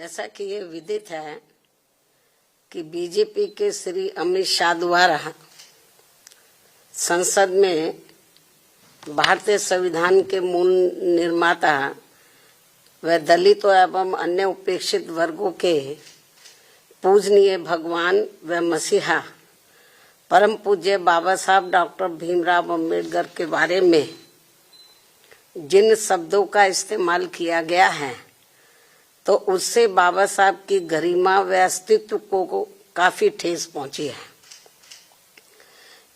जैसा कि ये विदित है कि बीजेपी के श्री अमित शाह द्वारा संसद में भारतीय संविधान के मूल निर्माता व दलितों एवं अन्य उपेक्षित वर्गों के पूजनीय भगवान व मसीहा परम पूज्य बाबा साहब डॉक्टर भीमराव अम्बेडकर के बारे में जिन शब्दों का इस्तेमाल किया गया है तो उससे बाबा साहब की गरिमा व अस्तित्व को काफी ठेस पहुंची है।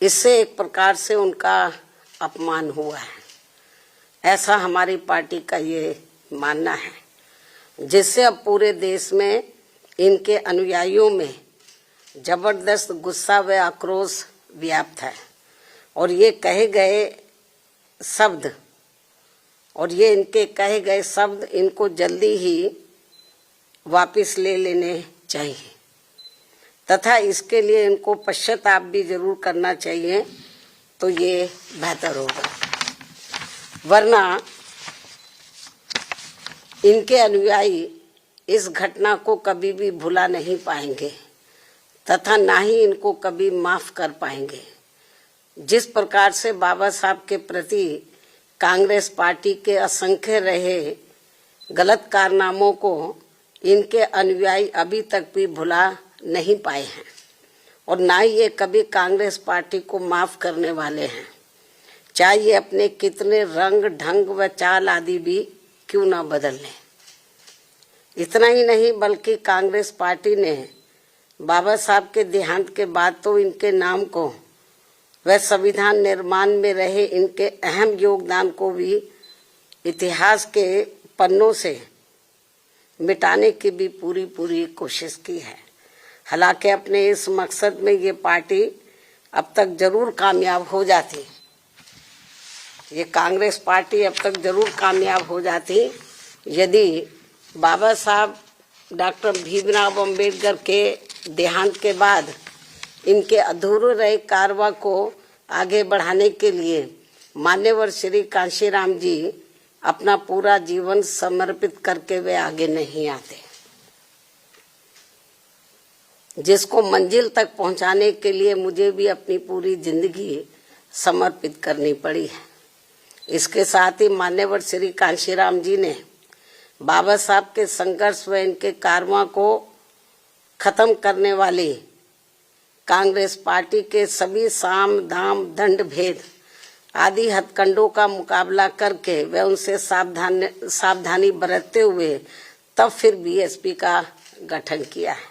इससे एक प्रकार से उनका अपमान हुआ है, ऐसा हमारी पार्टी का ये मानना है, जिससे अब पूरे देश में इनके अनुयायियों में जबरदस्त गुस्सा व आक्रोश व्याप्त है और ये इनके कहे गए शब्द इनको जल्दी ही वापस ले लेने चाहिए तथा इसके लिए इनको पश्चाताप भी जरूर करना चाहिए, तो ये बेहतर होगा। वरना इनके अनुयायी इस घटना को कभी भी भुला नहीं पाएंगे तथा ना ही इनको कभी माफ कर पाएंगे। जिस प्रकार से बाबा साहब के प्रति कांग्रेस पार्टी के असंख्य रहे गलत कारनामों को इनके अनुयायी अभी तक भी भुला नहीं पाए हैं और ना ही ये कभी कांग्रेस पार्टी को माफ करने वाले हैं, चाहे ये अपने कितने रंग ढंग व चाल आदि भी क्यों ना बदल लें। इतना ही नहीं बल्कि कांग्रेस पार्टी ने बाबा साहब के देहांत के बाद तो इनके नाम को व संविधान निर्माण में रहे इनके अहम योगदान को भी इतिहास के पन्नों से मिटाने की भी पूरी कोशिश की है। हालांकि अपने इस मकसद में ये पार्टी अब तक जरूर कामयाब हो जाती, ये कांग्रेस पार्टी अब तक जरूर कामयाब हो जाती यदि बाबा साहब डॉक्टर भीमराव अम्बेडकर के देहांत के बाद इनके अधूरे रहे कारवा को आगे बढ़ाने के लिए मान्यवर श्री कांशीराम जी अपना पूरा जीवन समर्पित करके वे आगे नहीं आते, जिसको मंजिल तक पहुंचाने के लिए मुझे भी अपनी पूरी जिंदगी समर्पित करनी पड़ी है। इसके साथ ही मान्यवर श्री कांशीराम जी ने बाबा साहब के संघर्ष व इनके कारवां को खत्म करने वाली कांग्रेस पार्टी के सभी साम दाम दंड भेद आदि हथकंडों का मुकाबला करके व उनसे सावधानी बरतते हुए तब फिर बीएसपी का गठन किया है,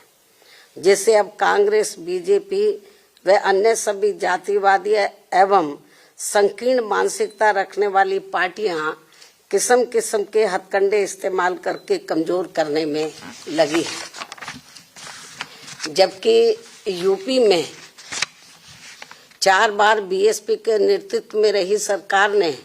जिससे अब कांग्रेस बीजेपी व अन्य सभी जातिवादी एवं संकीर्ण मानसिकता रखने वाली पार्टियां किस्म किस्म के हथकंडे इस्तेमाल करके कमजोर करने में लगी है। जबकि यूपी में 4 बार बीएसपी के नेतृत्व में रही सरकार ने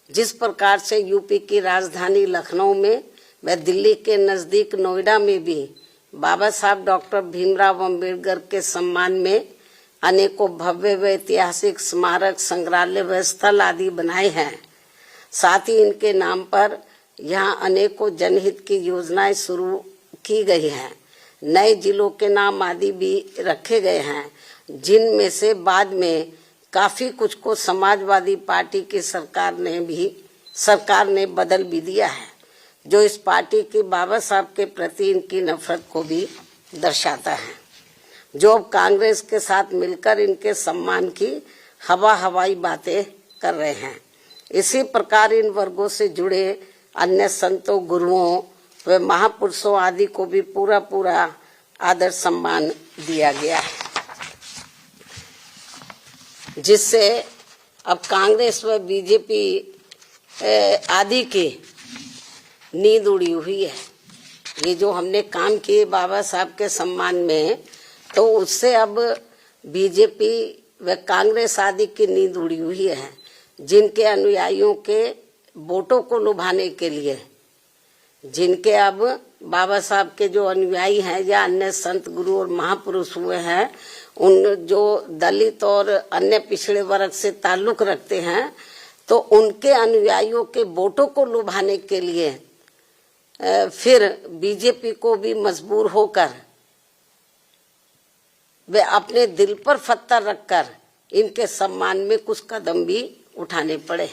जिस प्रकार से यूपी की राजधानी लखनऊ में व दिल्ली के नजदीक नोएडा में भी बाबा साहब डॉक्टर भीमराव अम्बेडकर के सम्मान में अनेकों भव्य व ऐतिहासिक स्मारक संग्रहालय व स्थल आदि बनाए हैं, साथ ही इनके नाम पर यहाँ अनेकों जनहित की योजनाएं शुरू की गई हैं। नए जिलों के नाम आदि भी रखे गए हैं, जिनमें से बाद में काफी कुछ को समाजवादी पार्टी की सरकार ने बदल भी दिया है, जो इस पार्टी की बाबा साहब के प्रति इनकी नफरत को भी दर्शाता है, जो अब कांग्रेस के साथ मिलकर इनके सम्मान की हवाई बातें कर रहे हैं। इसी प्रकार इन वर्गों से जुड़े अन्य संतों, गुरुओं व महापुरुषों आदि को भी पूरा आदर सम्मान दिया गया है, जिससे अब कांग्रेस व बीजेपी आदि की नींद उड़ी हुई है। ये जो हमने काम किए बाबा साहब के सम्मान में, तो उससे अब बीजेपी व कांग्रेस आदि की नींद उड़ी हुई है, जिनके अनुयायियों के वोटों को लुभाने के लिए, जिनके अब बाबा साहब के जो अनुयायी हैं या अन्य संत गुरु और महापुरुष हुए हैं, उन जो दलित और अन्य पिछड़े वर्ग से ताल्लुक रखते हैं, तो उनके अनुयायियों के वोटों को लुभाने के लिए फिर बीजेपी को भी मजबूर होकर वे अपने दिल पर पत्थर रखकर इनके सम्मान में कुछ कदम भी उठाने पड़े।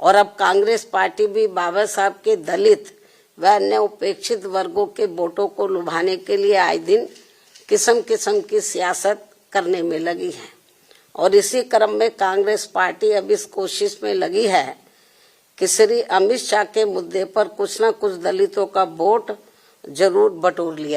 और अब कांग्रेस पार्टी भी बाबा साहब के दलित व अन्य उपेक्षित वर्गों के वोटों को लुभाने के लिए आए दिन किस्म किस्म की सियासत करने में लगी है। और इसी क्रम में कांग्रेस पार्टी अब इस कोशिश में लगी है कि श्री अमित शाह के मुद्दे पर कुछ न कुछ दलितों का वोट जरूर बटोर लिया।